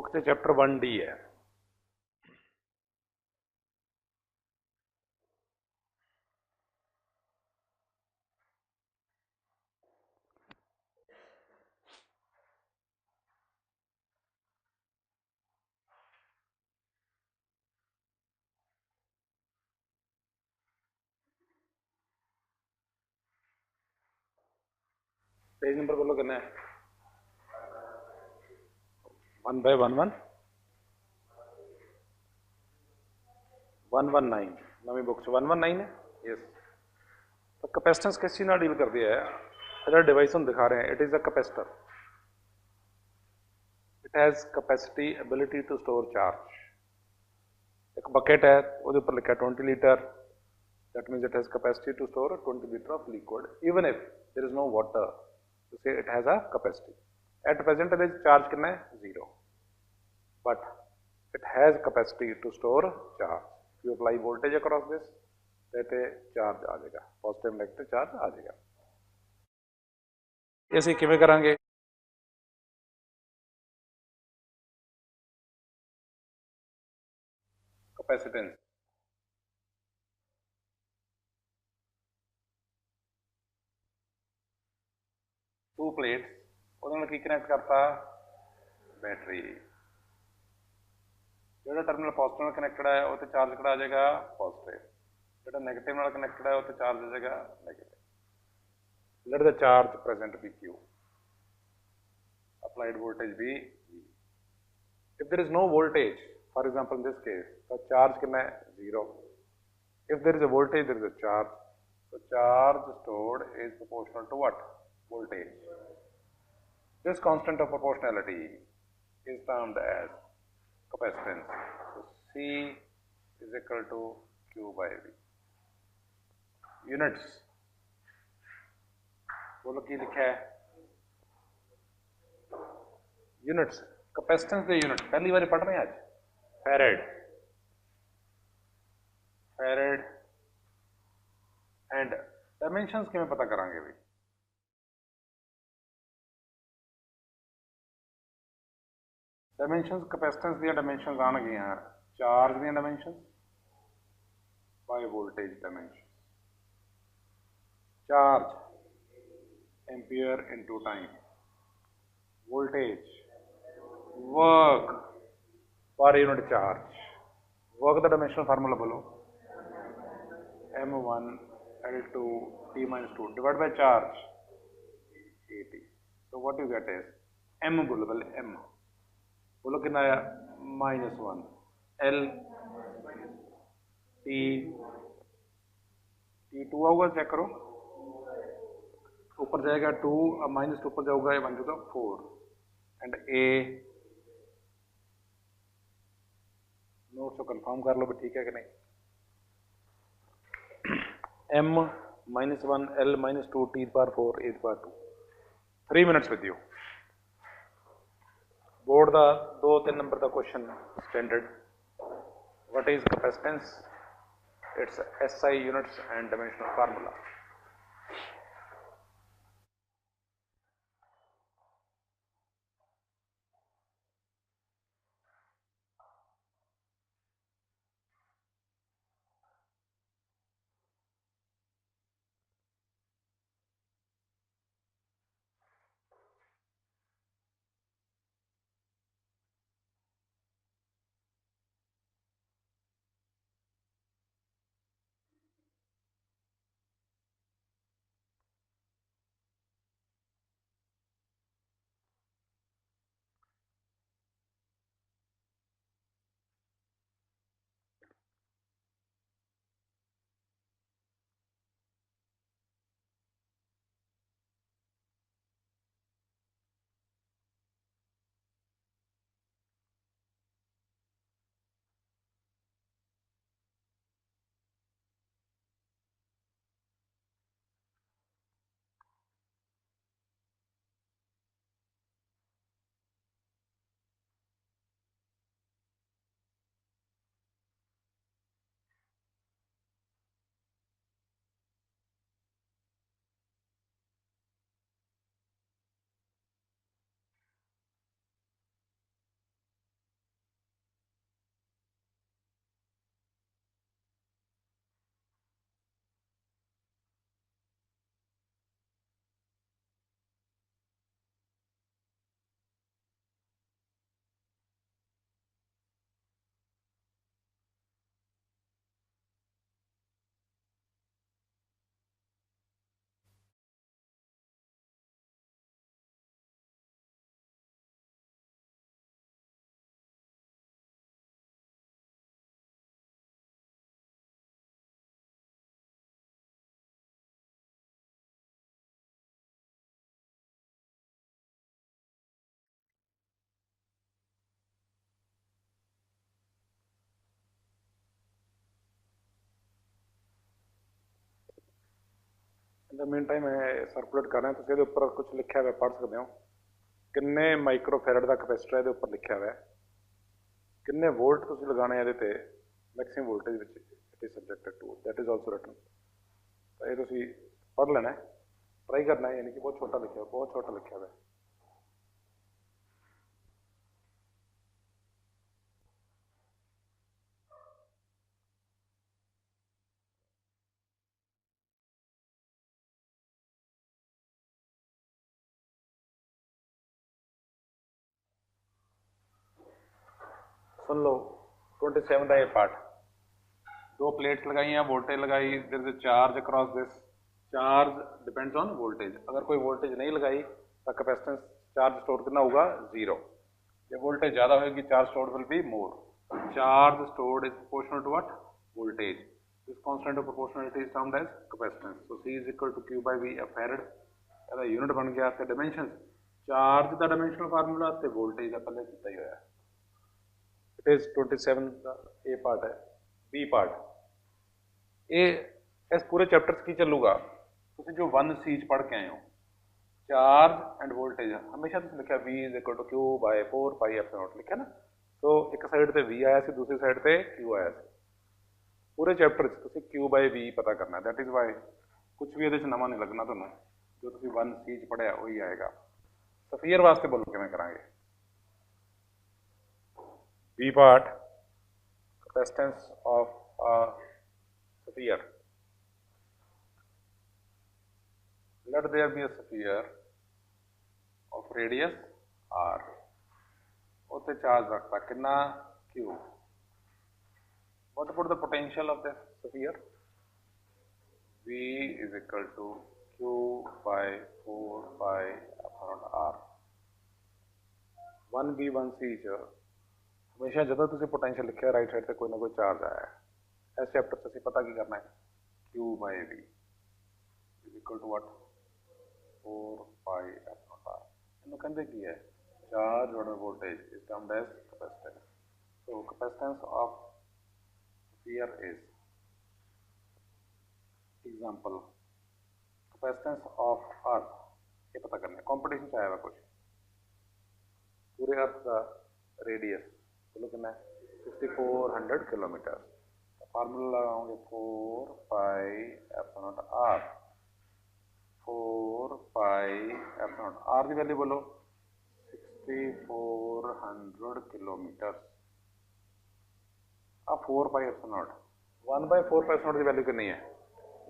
Book से chapter 1D है। Page number बोलो कितना है? 1/119 नवी बुक 119 है। यस, तो कैपेसिटेंस किस चीज़ डील कर दिया है? इधर डिवाइस हम दिखा रहे हैं, it is a capacitor, it has capacity ability to store charge. एक बकेट है, वो ऊपर लिखा है 20 litre, that means it has capacity to store 20 liter of liquid even if there is no water, to say it has a capacity. At present it is charge कितना है? 0, but it has capacity to store charge. If you apply voltage across this, कहते charge आ जाएगा, positive negative charge आ जाएगा। ऐसे किमें करांगे? Capacitance, to plates, ਉਹਦੇ ਨਾਲ ਕੀ connect ਕਰਤਾ? बैटरी। ਜਿਹੜਾ ਟਰਮੀਨਲ ਪੋਜ਼ਿਟਿਵ ਨਾਲ ਕਨੈਕਟਡ ਹੈ ਉਹ ਤੇ ਚਾਰਜ ਕਿਹੜਾ ਆ ਜਾਏਗਾ? ਪੋਜ਼ਿਟਿਵ। ਜਿਹੜਾ ਨੈਗੇਟਿਵ ਨਾਲ ਕਨੈਕਟਡ ਹੈ ਉਹ ਤੇ ਚਾਰਜ ਆ ਜਾਏਗਾ negative. let the charge present be Q, applied voltage be V. If there is no voltage, for example in this case, the charge कितना है? 0. If there is a voltage, there is a charge. So charge stored is proportional to what? Voltage. This constant of proportionality is termed as capacitance. So C is equal to Q by V. Units, बोलो की लिखा है? Units, capacitance के unit पहली बार पढ़ रहे हैं आज। फैरेड, फैरेड एंड डायमेंशंस किमें पता करांगे भी? डायमेंशंस कैपेसिटेंस दी डायमेंशंस आनगियां चार्ज दी dimensions by voltage dimension. Charge ampere into time, voltage work per unit charge. Work दा डायमेंशनल फार्मूला बोलो, m1 l2 t minus 2 divided by charge at. so what you get is m बोलो पहले, m बोलो कितना आया? -1 l t t2 आऊगा, check करो, ऊपर जाएगा 2, अब -2 ऊपर जाऊगा, ये बन जाएगा 4 एंड a नोट तो कंफर्म कर लो भी ठीक है कि नहीं। m -1 l -2 t power 4 a power 2। 3 minutes with you। Board का 2-3 नंबर का question standard, what is capacitance, it's SI units and dimensional formula. In the mean time circulate कर रहे हैं, तो ये उपर कुछ लिखा हुआ पढ़ सकते हो, किन्ने माइक्रोफैरड का कैपेसिटर है, उपर लिखा हुआ है, किन्ने वोल्ट तुसीं लगाने ये maximum voltage it is subjected to, that is also written. तो ये तुसीं पढ़ लेना है, ट्राई करना है, यानी कि बहुत छोटा लिखा हुआ, बहुत छोटा लिखा हुआ है। सुन लो 27 का ये पार्ट, दो प्लेट्स लगाई हैं, वोल्टेज लगाई, there is a charge across this, charge depends on voltage. अगर कोई वोल्टेज नहीं लगाई तो कैपेसिटेंस चार्ज स्टोर कितना होगा, जीरो। जब वोल्टेज ज़्यादा होगी charge store will be more, charge stored is proportional to what, voltage. This constant of proportionality is termed as capacitance. So C is equal to Q by V, a farad ਇਹਦਾ unit बन गया। ਤੇ dimension charge का dimensional formula ਤੇ voltage का पहले ਦਿੱਤਾ ही होया। इट इज 27 का ए पार्ट है। बी पार्ट ये इस पूरे चैप्टर की चलूगा, तुम जो 1C पढ़ के आए हो, चार्ज एंड वोल्टेज हमेशा तुम लिखा V is equal to Q by 4 pi epsilon लिखा ना। तो एक साइड से V आया सी, दूसरी साइड से Q आया सी। पूरे चैप्टर तुम Q बाय V पता करना, दैट इज वाई कुछ भी ये नवा नहीं लगना तुम्हें, जो तुम 1C पढ़िया वही आएगा। सफीयर वास्ते बोलो किमें करांगे। B part, capacitance of a sphere. Let there be a sphere of radius r. उसे चार्ज रखता कितना Q. What about the potential of this sphere? V is equal to Q by 4 pi epsilon r. 1B 1C हमेशा जो तुम potential लिखे right side से कोई ना कोई चार्ज आया है। इस चैप्टर से पता की करना है, Q by V is equal to what, 4 pi epsilon r। इन्हों कहते की है, चार्ज और voltage is termed as capacitance. So capacitance of sphere is, example capacitance of earth, ये पता करना है। कंपटीशन से आया हुआ कुछ, पूरे अर्थ का रेडियस बोलो कितना है, 6400 किलोमीटर। फार्मूला लगाओगे 4 pi epsilon r, 4 pi epsilon r की वैल्यू बोलो 6400 किलोमीटर। अब 4 pi epsilon 1 by 4 pi epsilon की वैल्यू कितनी है,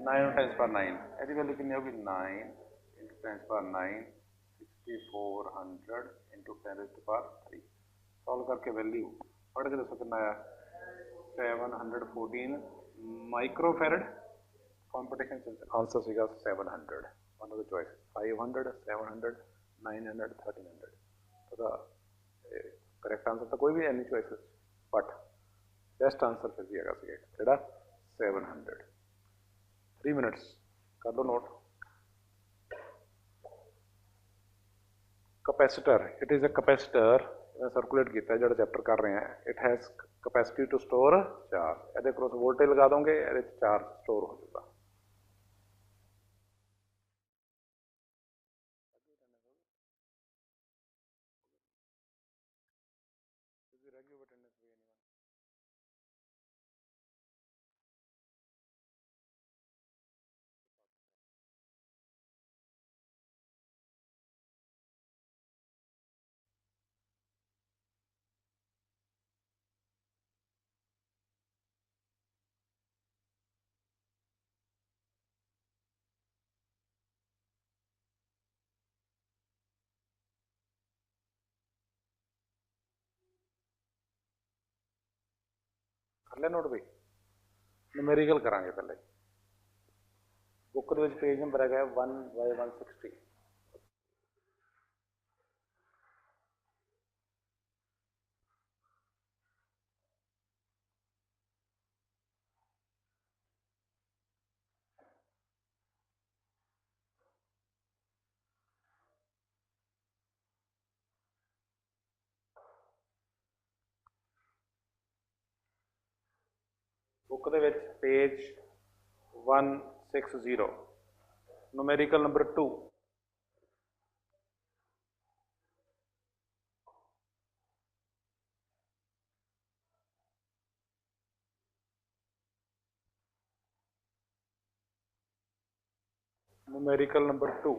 9 टाइम्स पर 9, इसकी वैल्यू कितनी होगी, 9 इंटू टाइम्स पर 9, 6400 इंटू 10⁻3। सॉल्व करके वैल्यू पढ़ के दसो कितना आया, 714 माइक्रोफैरड। कंपटीशन आंसर सीगा 700, वन ऑफ द चॉइस 500, 700, 900, 1300। तो करेक्ट आंसर तो कोई भी any choice, but best answer फिर भी है केड़ा 700। 3 मिनट्स कर लो note. Capacitor, it is a capacitor circulate किया जो चैप्टर कर रहे हैं, it has capacity to store charge. ये क्रॉस वोल्टेज लगा दोगे, ये चार्ज स्टोर हो जाएगा। कर ले नोट भाई, न्यूमेरिकल करांगे पहले। बुक के पेज नंबर है 1/160। बुक के page 160 numerical number 2, numerical number 2,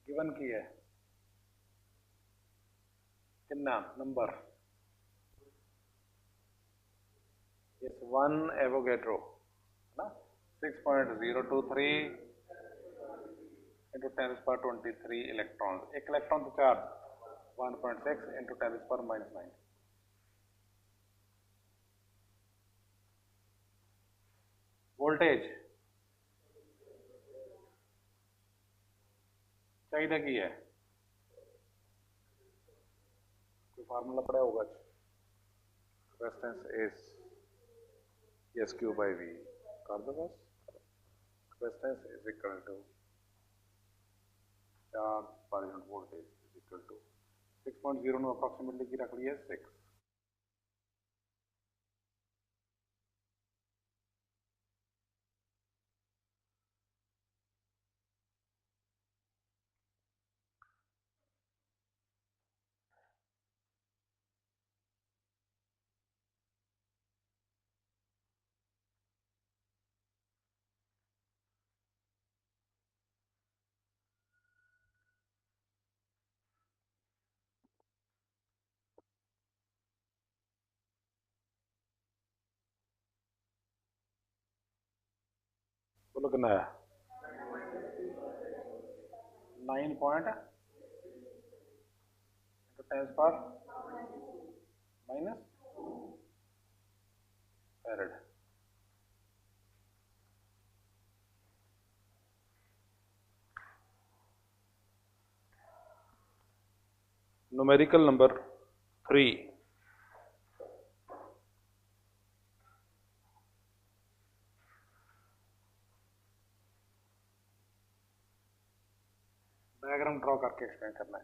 given की है कितना नंबर, इस 1 एवोगेड्रो है ना, 6.023 इंटू 10⁻23 इलेक्ट्रॉन, एक इलेक्ट्रॉन तो चार्ज 1.6 इंटू 10⁻⁻9। वोल्टेज चाहिए की है, कोई फार्मूला पड़ा होगा, capacitance is S Q by V, कर दो बस, capacitance is equal to charge per unit voltage is equal to 6.0 no approximately की रख लिया 6। बोलो कितना है, 9 point 10⁻⁻⁻, farad. Numerical number 3, diagram draw करके एक्सप्लेन करना है।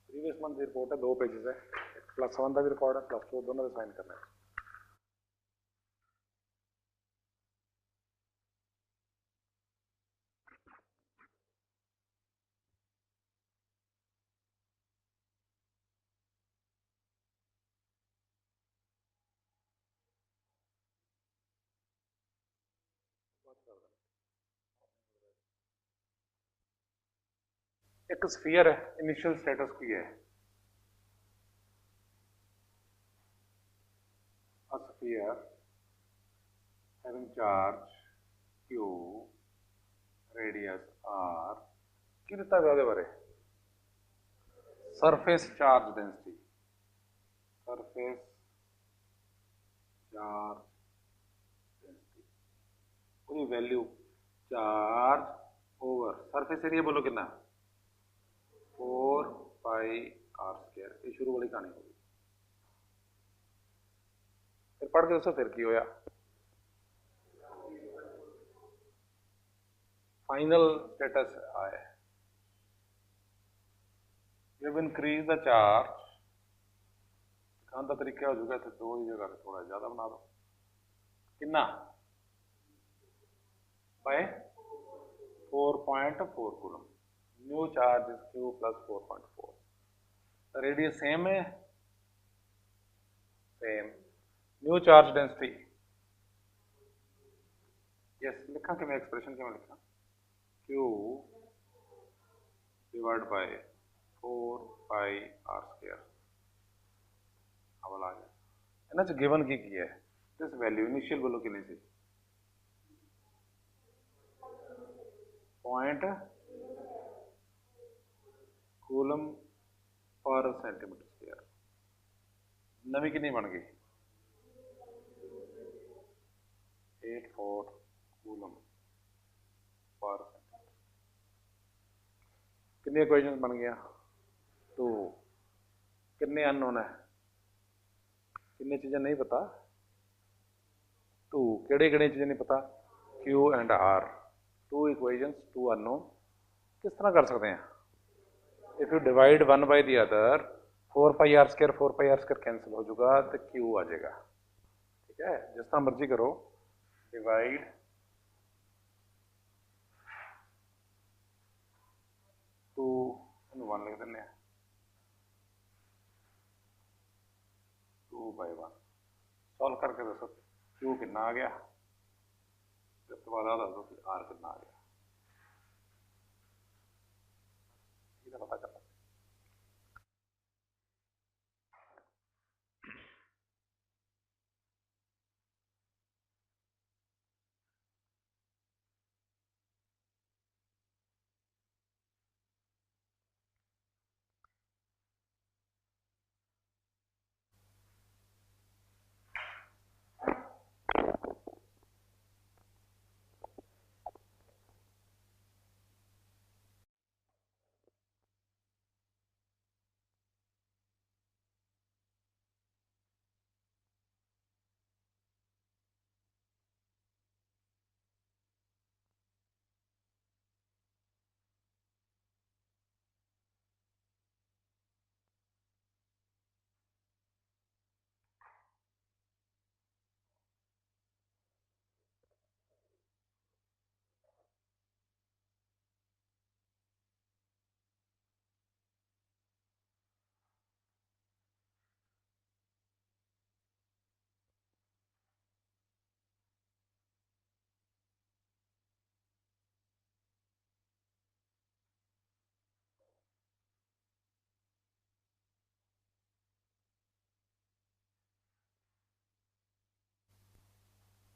प्रीवियस मंथ की रिपोर्ट है, 2 पेजेस है, +1 का भी रिकॉर्ड है, +2 दोनों का साइन करना है। एक स्फीयर है, इनिशियल स्टेटस की है, a sphere having charge Q, radius R, की दिता है ਉਹਦੇ ਬਾਰੇ, surface charge density, surface charge density, पूरी value charge over surface area बोलो कितना 4πr², ये शुरू वाली कहानी होगी। फिर पढ़ के दसो फिर की होया, फाइनल स्टेटस आए, जब इंक्रीज द चार्ज, दिखाने का तरीका हो जाएगा, तो 2 ही जगह थोड़ा ज्यादा बना दो। कितना by 4.4 coulomb. New charge is Q plus 4.4। Radius same है, same. New charge density, yes लिखा कि मैं एक्सप्रेशन क्यों लिखा, Q divide by 4 pi r square. हवाला आ गया इन्हें च गिवन की है दिस वैल्यू इनिशियल बोलो कितनी सी point coulomb per centimetre square. नवी कितनी बन गई 84 कूलम पर सेंटीमीटर। कितनी इक्वेशन बन गया 2। कितने अननोन है, कितनी चीजें नहीं पता 2। केड़े केड़े चीजें नहीं पता Q and R। 2 equations 2 unknown. किस तरह कर सकते हैं, if you divide one by the other 4 pi r square cancel हो जाएगा तो Q आ जाएगा। ठीक है, जिस तरह मर्जी करो, डिवाइड 2 1 लिख देने 2 बाय 1 सॉल्व करके दसो Q कितना आ गया, उसके बाद दस दो R कितना आ गया, ये पता करना।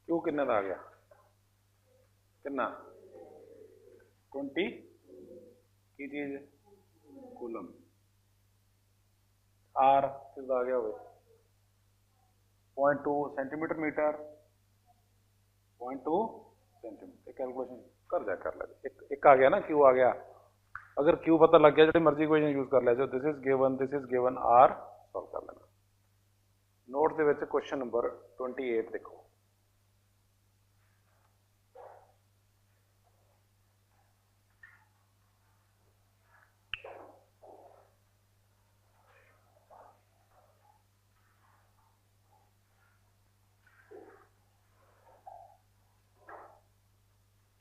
Q कितना आ गया, कितना 20 की चीज कूलम। R कितना आ गया 0.2 सेंटीमीटर मीटर 0.2 सेंटीमीटर। कैलकुलेशन कर ले, एक आ गया ना Q आ गया। अगर Q पता लग गया जो मर्जी इक्वेशन यूज कर ले, जो this is given R solve कर लेना। नोट दे विच क्वेश्चन नंबर 28 देखो,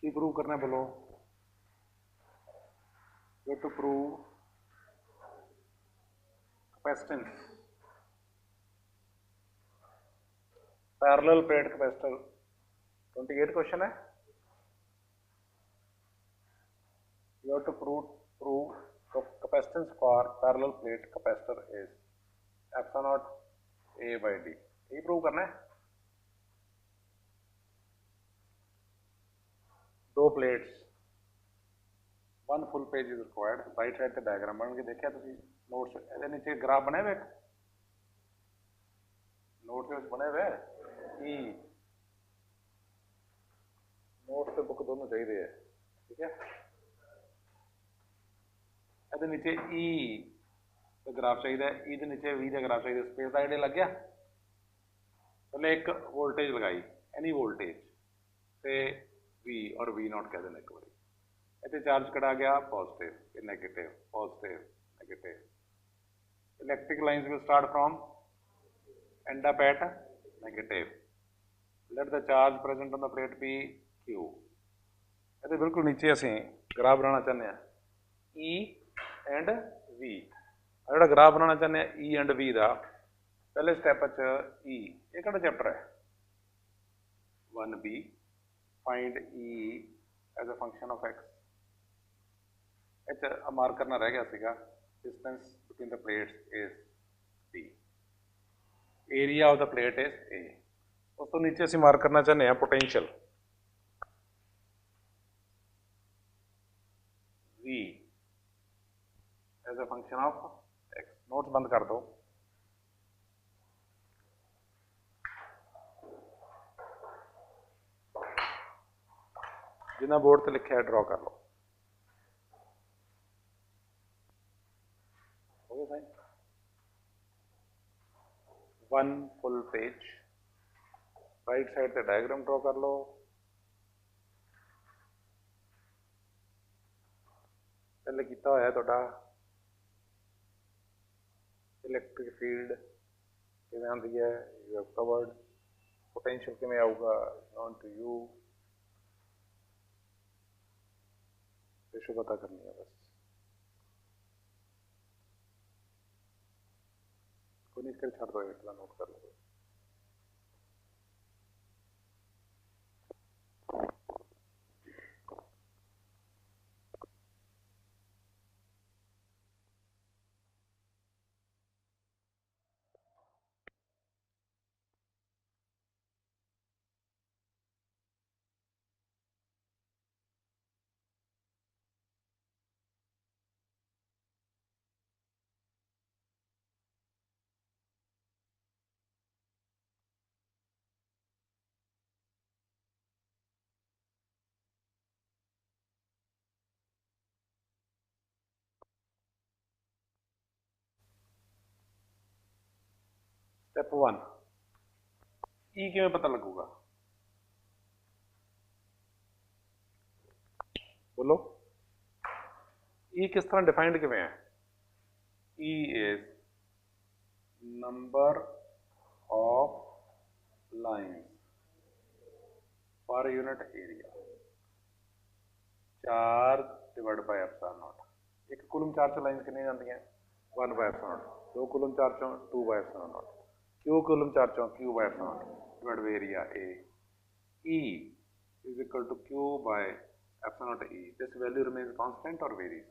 की प्रूव करना है बोलो। You to prove capacitance parallel plate capacitor. 28 question है। You have to prove capacitance for parallel plate capacitor is epsilon naught A by D। ये प्रूव करना है। दो plates, one full page is required. Right side से diagram बन के देखिए तुम नोट्स ए नीचे ग्राफ बने हुए, नोट के बने हुए ई नोट से बुक दोनों चाहिए है। ठीक है, ए नीचे ई ग्राफ चाहिए, ई के नीचे वी का ग्राफ चाहिए। स्पेस का आइडिया लग गया। पहले एक वोल्टेज लगाई, एनी वोल्टेज से वी और वी नॉट कह देना एक बार। इतने चार्ज कड़ा गया positive negative positive negative. Electric lines will start from and up at negative. let the charge present on the plate be Q. ਇਹਦੇ ਬਿਲਕੁਲ ਨੀਚੇ ਅਸੀਂ ਗ੍ਰਾਫ ਬਣਾਉਣਾ ਚਾਹੁੰਦੇ ਹਾਂ E and V। ਜਿਹੜਾ ਗ੍ਰਾਫ ਬਣਾਉਣਾ ਚਾਹੁੰਦੇ ਹਾਂ E and V ਦਾ ਪਹਿਲੇ ਸਟੈਪ 'ਚ E, ਇਹ ਕਿਹੜਾ ਚੈਪਟਰ ਹੈ 1B, find E as a function of x। ਇਹ 'ਚ ਮਾਰਕ ਕਰਨਾ ਰਹਿ ਗਿਆ ਸੀਗਾ distance between the plates is D, area of the plate is A। ਉਸ ਤੋਂ ਨੀਚੇ ਅਸੀਂ ਮਾਰਕ ਕਰਨਾ ਚਾਹੁੰਦੇ ਹਾਂ potential V as a function of x। Notes बंद कर दो। जिन्हें बोर्ड से लिखा है ड्रॉ कर लो। हो गया भाई, 1 फुल पेज, राइट साइड से डायग्राम ड्रॉ कर लो। पहले किया होया तुहाडा इलैक्ट्रिक फील्ड किवें आती है, यू हैव कवर्ड। पोटेंशियल किवें आऊगा नॉन टू यू, रेशो पता करनी है बस। कोई नहीं, इसके छड़ दो, इतना नोट कर लो। स्टेप 1, ई किवें पता लगूगा, बोलो। ई किस तरह डिफाइंड किवें है? E is number of lines per unit area, charge divide by epsilon not. एक कूलम चार्ज लाइन्स कितनी जाती हैं 1 bye epsilon not, 2 coulomb charge 2 bye epsilon not, Q coulomb charge Q by epsilon not divide by area A। E is equal to Q by epsilon naught E। This value remains constant or varies?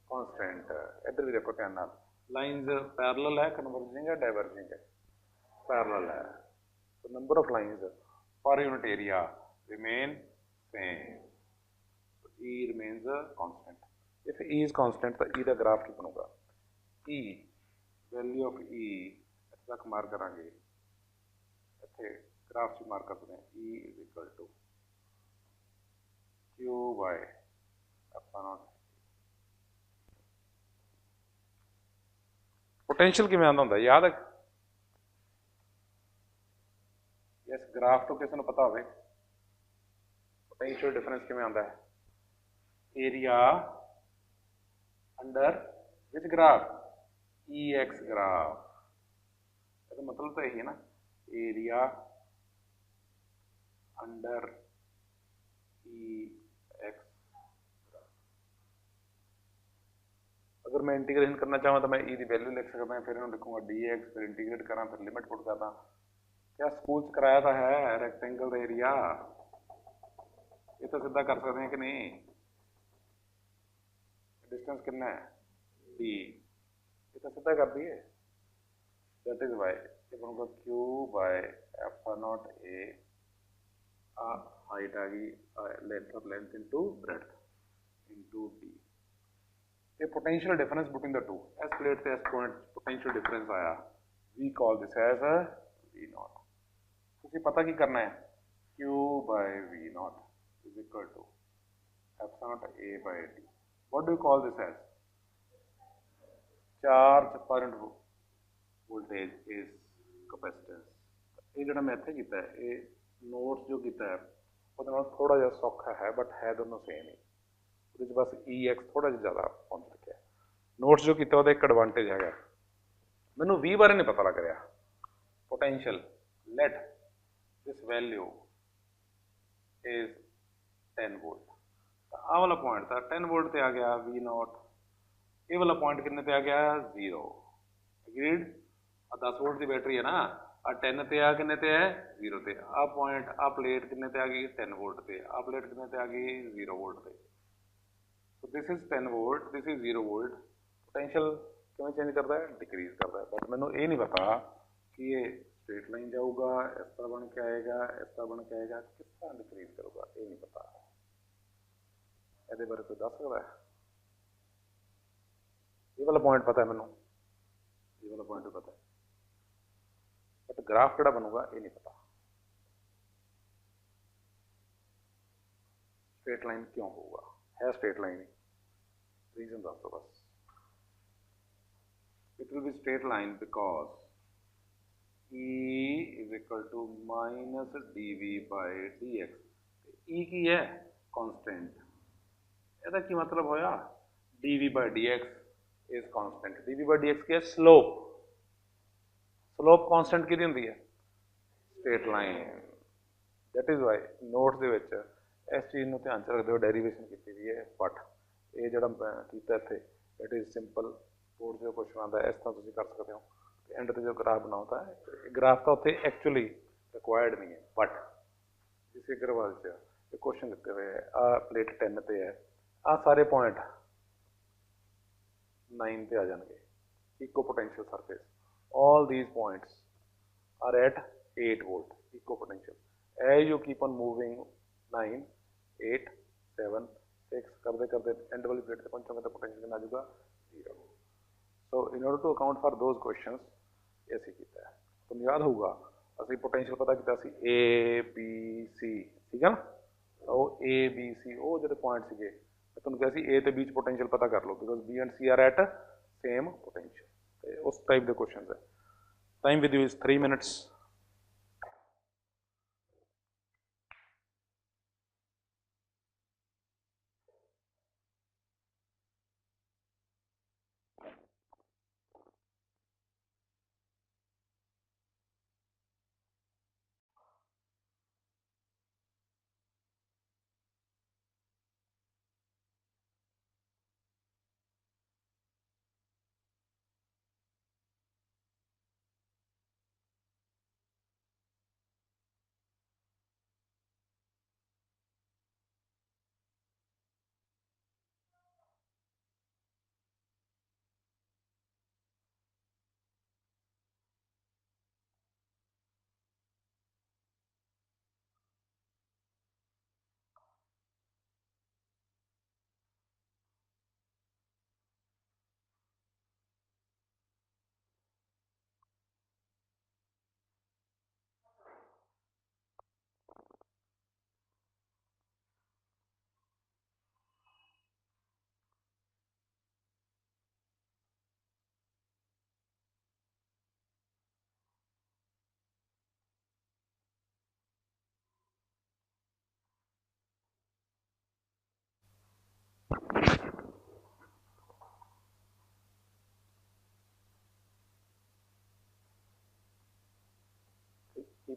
Constant। इधर भी देखो ध्यान नाल, lines parallel है, converging है, diverging है, parallel है। तो number of lines per unit area remain same, so E remains constant। If E is constant तो E का ग्राफ की बनूगा? E वैल्यू ऑफ E इत्थे तक मार्क करांगे, इत्थे ग्राफ से मार्क करते हैं E is equal to Q by epsilon naught। Potential किवें आंदा हुंदा याद है? इस ग्राफ तो किसी को पता होवे पोटेंशियल डिफरेंस किवें आंदा है? Area under which graph? EX graph. इसका मतलब तो यही है ना, एरिया अंडर EX। अगर मैं इंटीग्रेशन करना चाहूँ तो मैं E की वैल्यू लिख सकता हूँ, फिर इन्होंने लिखूंगा DX, फिर इंटीग्रेट करा, फिर लिमिट पुट करता। क्या स्कूल कराया था है रेक्टेंगल का एरिया? ये तो सीधा कर सकते हैं कि नहीं? डिस्टेंस कितना है D, ये तो सीधा कर दिए। दैट इज वाई ये बनूंगा Q by epsilon naught A, height आ गई, length of length into breadth into D। ये potential difference between the two, S plate से एस पॉइंट पोटेंशियल डिफरेंस आया, we call this as V naught. तुझे पता की करना है, Q by V naught is equal to epsilon naught A by D। What do you call this as? Charge per unit voltage is capacitance. ये जो मैं इत्थे कीता है, ये नोट्स जो कीता है वो थोड़ा जिहा सौखा है, बट है दोनों सेम ही। उसमें बस EX थोड़ा जिहा ज़्यादा पहुँच रखा है। नोट्स जो कीता वो एक एडवांटेज है, मैनू V बारे नहीं पता लग रहा। Potential let this value is 10 volt. आ वाला पॉइंट था 10 वोल्ट पे आ गया वी नॉट, ये वाला पॉइंट कितने पे आ गया 0। अग्रीड। 10 वोल्ट की बैटरी है ना, आ 10 पे आ कितने पे है 0 पे। आ पॉइंट आ प्लेट कितने पे आ गई 10 वोल्ट पे, आ प्लेट कितने पे आ गई 0 वोल्ट पे। तो this is 10 volt, this is 0 volt. Potential किमें चेंज करता है, डिक्रीज करता है। बट मैंने ये नहीं पता कि ये स्ट्रेट लाइन जाऊगा, इस तरह बन के आएगा, इस तरह बन के आएगा, किस तरह डिक्रीज करूँगा ये नहीं पता। ये बारे कोई दस सकता है? ये वाला पॉइंट पता है मैनू, ये वाला पॉइंट भी पता है, बट ग्राफ केड़ा बनूगा ये नहीं पता। स्ट्रेट लाइन क्यों होगा, है स्ट्रेट लाइन ही, रीजन दस दो बस। It will be straight line because E is equal to minus dv by dx। E की है कांस्टेंट, ਇਹਦਾ ਕੀ मतलब होया dv by dx is constant। dv by dx की है स्लोप, स्लोप कांस्टेंट की होंगी है straight line. That is why notes ਦੇ ਵਿੱਚ इस चीज़ ਨੂੰ ध्यान च रखते हो डेरीवेशन की हुई है। बट ये जो किया इतने इट इज़ सिंपल, बोर्ड जो क्वेश्चन आता है इस तरह तुम कर सकते हो। एंड तो जो ग्राफ बनाता है, ग्राफ तो उत्थे एक्चुअली रिक्वायर्ड नहीं है, बट जिस अग्रवाल च क्वेश्चन दिते हुए है, आ प्लेट 10 पे है, आ सारे पॉइंट 9 पे आ जाएंगे। Equipotential surface, all these points are at 8 volt equipotential. As you keep on moving 9 8 7 6 करते करते एंड वाली प्लेट से पहुंचोगे तो पोटेंशियल कितना आ जाएगा 0। So in order to account for those questions ये असी किया है। तुम याद होगा असी पोटेंशियल पता किया सी ए बी सी, ठीक है ना। तो ए बी सी वो जो पॉइंट से तुम कहा सी ए तो बी पोटेंशियल पता कर लो, because B and C are at same potential. उस टाइप के क्वेश्चन है। Time with you is 3 minutes.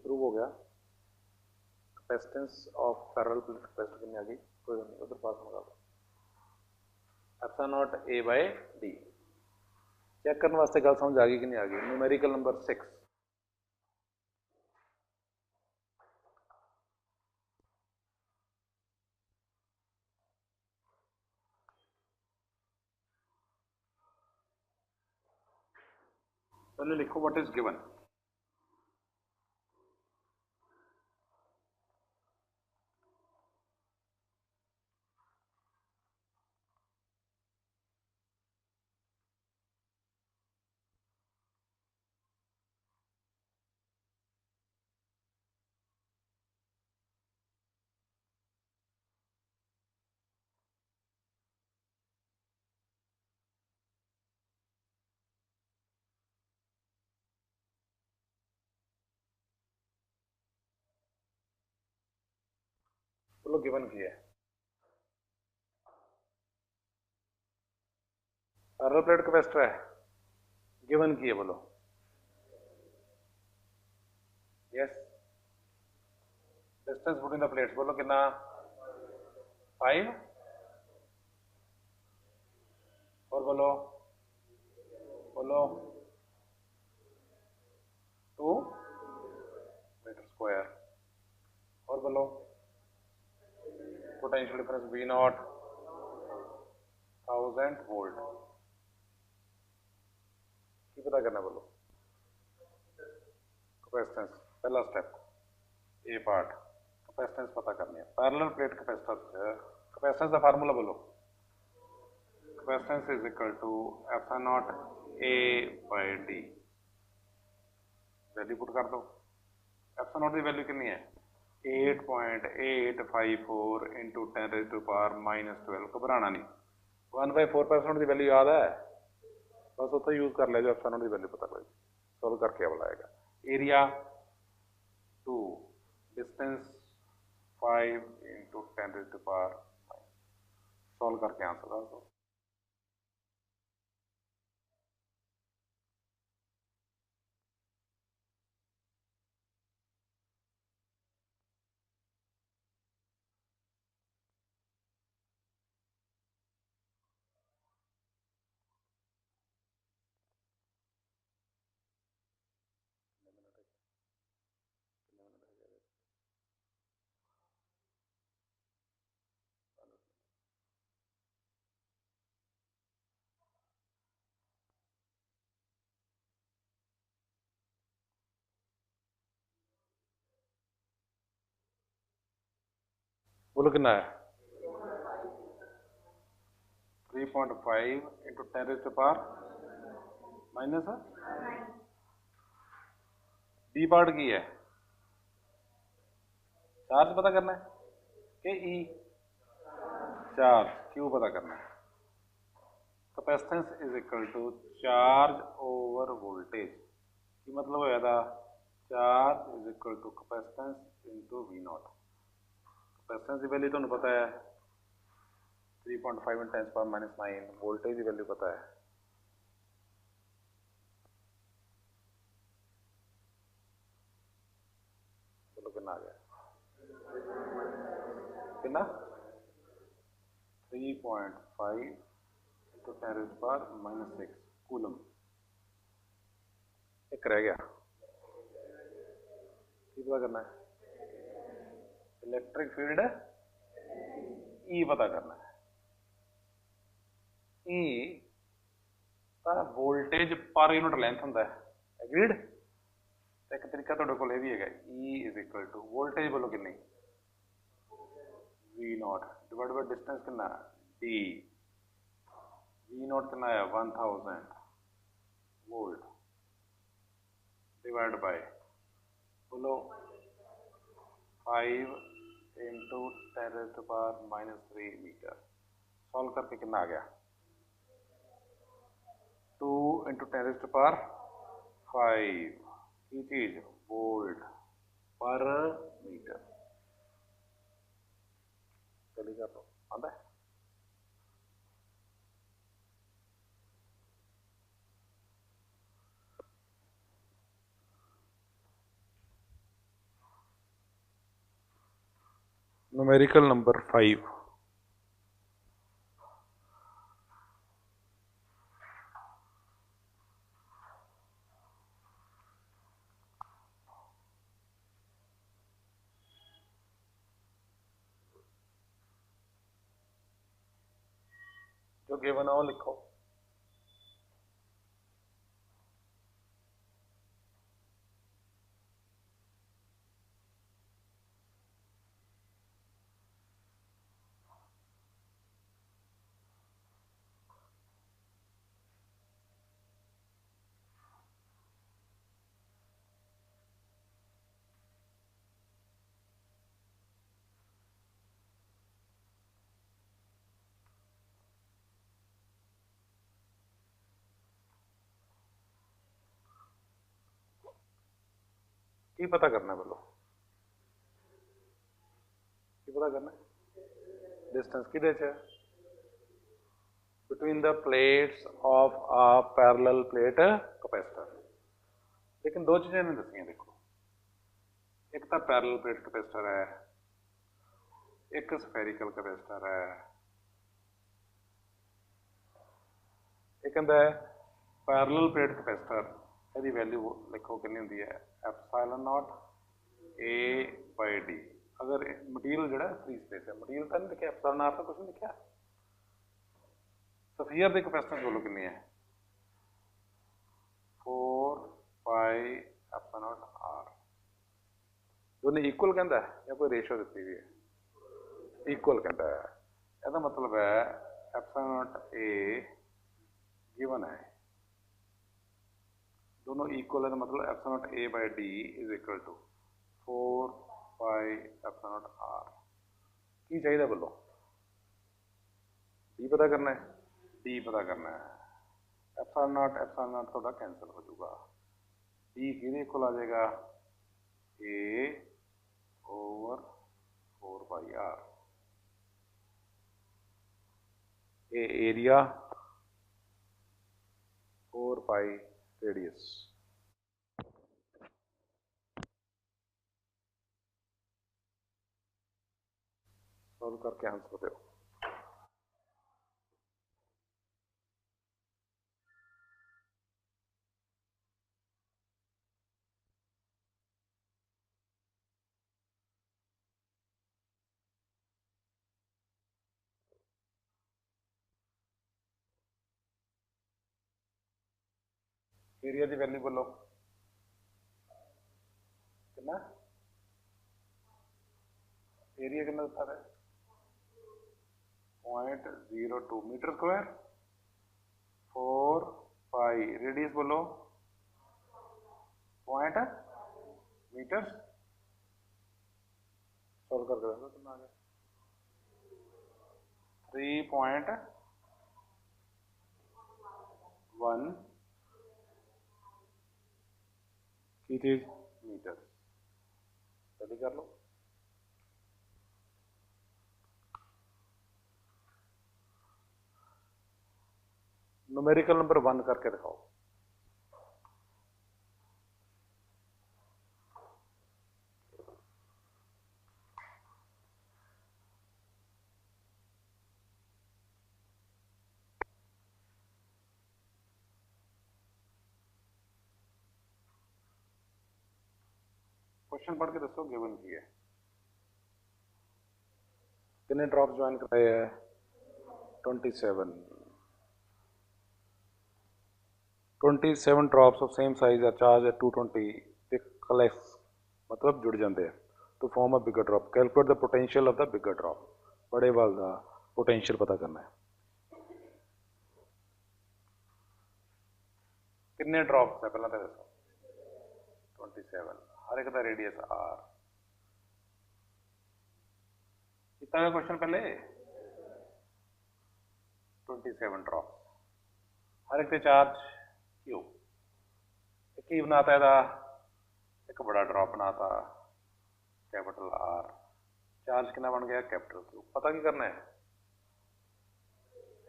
Prove हो गया। Capacitance of parallel plate capacity कितनी आ गई, कोई नहीं उधर पास होगा। Epsilon not A by D check करने वास्ते गल समझ आ गई कि नहीं आ गई। Numerical number 6। पहले लिखो व्हाट इज गिवन। बोलो गिवन की है, पैरेलल प्लेट कैपेसिटर है, गिवन की है, बोलो yes. Distance between the plates बोलो कितना 5 और बोलो बोलो 2 मीटर स्क्वायर और बोलो potential difference V not 1000 volt की पता करना बोलो कैपेसिटेंस पहला स्टेप ए पार्ट कैपेसिटेंस पता करनी है पैरेलल प्लेट कैपेसिटर कैपेसिटेंस का फार्मूला बोलो capacitance is equal to epsilon not A by D value put कर दो एप्सिलॉन नॉट की वैल्यू कितनी है 8.854 इंटू 10 रेज़ टू पावर -12 घबराना नहीं 1/4 की वैल्यू याद है बस उतो यूज कर ले जो एप्सिलॉन नॉट की वैल्यू पता लगे सॉल्व करके अब आएगा area 2 distance 5 into 10 raise to power solve करके आंसर कर दो बोलो कितना है 3.5 into 10 raise to power minus D part की है चार्ज पता करना है कि ई चार्ज क्यू पता करना है capacitance is equal to charge over voltage की मतलब होया था charge is equal to capacitance into V nought capacitance की वैल्यू तुम्हें पता है 3.5 × 10⁻⁹ वोल्टेज की वैल्यू पता है चलो कितना आ गया कितना 3.5 × 10⁻⁻⁶ कूलम एक रह गया पता करना है इलेक्ट्रिक फील्ड ई पता करना है E voltage per unit length होंगे एग्रीड एक तरीका तुहाडे कोल भी है E is equal to voltage बोलो कितनी V nought divide by distance कितना डी वी नॉट कितना है 1000 वोल्ट डिवाइड बाय बोलो 5 into 10 raise to power -3 metre solve करके कितना आ गया 2 इंटू 10 रेज़ टू पावर 5 की चीज वोल्ट पर मीटर चलिए कर दो आता है न्यूमेरिकल नंबर 5 जो गिवन है वो लिखो की पता करना है बोलो की पता करना है डिस्टेंस कि between the plates of a parallel plate capacitor लेकिन दो चीजें ने दसियां देखो एक तो पैरेलल प्लेट कैपेसिटर है, एक स्फेरिकल कैपेसिटर है, एक कहता है पैरेलल प्लेट कैपेसिटर ਇਹਦੀ वैल्यू लिखो कितनी होंगी है epsilon not A by D. अगर मटीरियल जो फ्री स्पेस है, मटीरियल तो नहीं लिखा, एप्सिलॉन आर तो कुछ नहीं लिखा। सफीयर की कैपेसिटेंस बोलो कितनी है 4 पाई एप्सिलॉन नॉट आर। दोनों इक्वल कहता है या कोई रेशो दी हुई है, इक्वल कहता है। ਇਹਦਾ मतलब है एप्सिलॉन नॉट ए गिवन है, दोनों इक्वल है, तो मतलब epsilon not A by D is equal to 4 pi epsilon not R. की चाहिए बोलो, डी पता करना है, डी पता करना है। एप्सिलॉन नॉट थोड़ा कैंसिल हो जाएगा, डी किहदे इक्वल आ जाएगा A over 4 pi R. A area 4 pi radius. Solve करके आंसर दो। एरिया की वैल्यू बोलो कितना, एरिया कितना दिता है 0.02 मीटर स्क्वायर, 4 पाई रेडियस बोलो पॉइंट मीटर। सॉल्व करके देखो कितना आ गया 3.1 की चीज मीटर। जल्दी कर लो। न्यूमेरिकल नंबर 1 करके दिखाओ। क्वेश्चन पढ़ के दसो गिवन की है, कितने ड्रॉप ज्वाइन कराए हैं 27 drops of same size are charge at 220 ते कलेक्ट मतलब जुड़ जाते हैं to form a bigger drop. Calculate the potential of the bigger drop, बड़े वाल का पोटेंशियल पता करना है। कितने ड्रॉप्स है पहला तो दसो 27, हर एक का रेडियस आर। कितना क्वेश्चन पहले 27 ड्रॉप, हर एक चार्ज क्यू। की बनाता है एक बड़ा ड्रॉप बनाता कैपिटल आर, चार्ज कितना बन गया कैपिटल क्यू। पता की करना है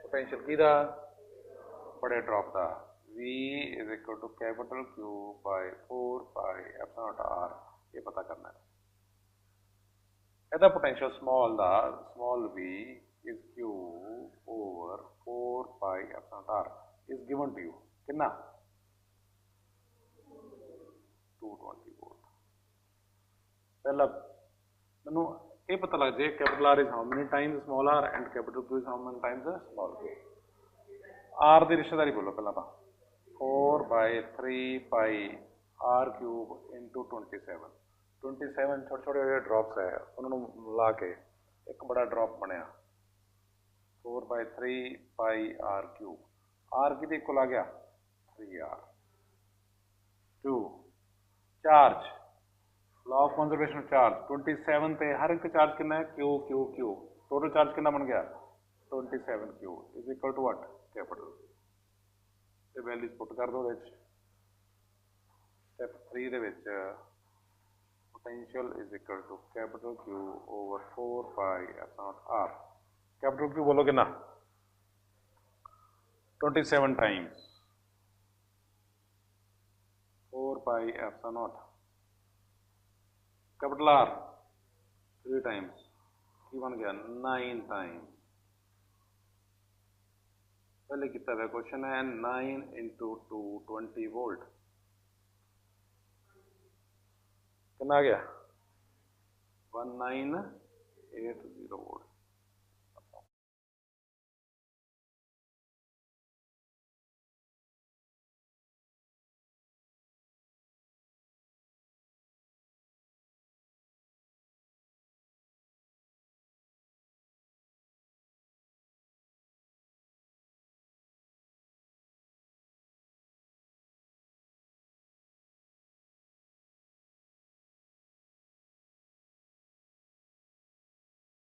पोटेंशियल की बड़े ड्रॉप का V is equal to capital Q by 4 pi epsilon not R, ये पता करना है। ਇਹਦਾ potential small v is q over 4 pi epsilon r is given to you कितना 220 वोल्ट। पहला मैनू ये पता लग जाए capital R is how many times small r and capital Q is how many times small q। R की रिश्तेदारी बोलो पहला तो 4 by 3 pi r cube into 27 छोटे छोटे ड्रॉप्स है उन्होंने ला के एक बड़ा ड्रॉप बनया 4 by 3 pi r cube। r की इक्वल आ गया 3r। 2 charge, law of conservation charge 27 पे हर एक चार्ज कितना है Q Q Q. Total charge कितना बन गया 27 Q is equal to what capital. ये वैल्यूज पुट कर दो। स्टेप 3 दे which potential is equal to capital Q over 4 pi epsilon R. Capital Q बोलो कितना 27 times 4 pi epsilon naught capital R 3 times की बन गया 9 टाइम्स। पहले कितना है क्वेश्चन है 9 इंटू 2 20 वोल्ट कितना आ गया 1980 वोल्ट।